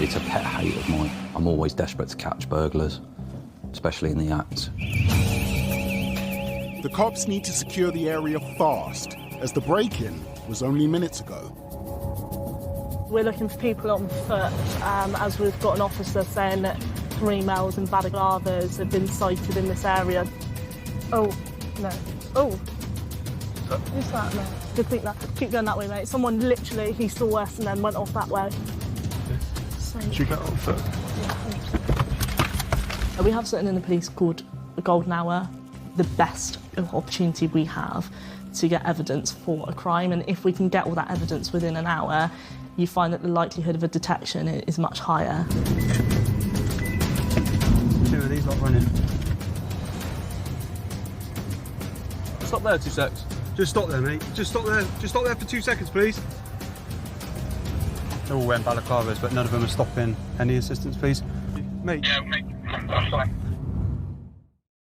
It's a pet hate of mine. I'm always desperate to catch burglars, especially in the act. The cops need to secure the area fast, as the break-in was only minutes ago. We're looking for people on foot, as we've got an officer saying that 3 males in balaclavas have been sighted in this area. Oh, no. Oh. Who's that? No. Good think that. Keep going that way, mate. Someone literally, he saw us and then went off that way. Should you get on foot? Yeah. We have something in the police called the golden hour, the best opportunity we have to get evidence for a crime, and if we can get all that evidence within an hour, you find that the likelihood of a detection is much higher. 2 of these not running. Stop there 2 secs. Just stop there, mate. Just stop there. Just stop there for 2 seconds, please. They're all wearing balaclavas, but none of them are stopping. Any assistance, please? Mate. Yeah, mate. That's fine.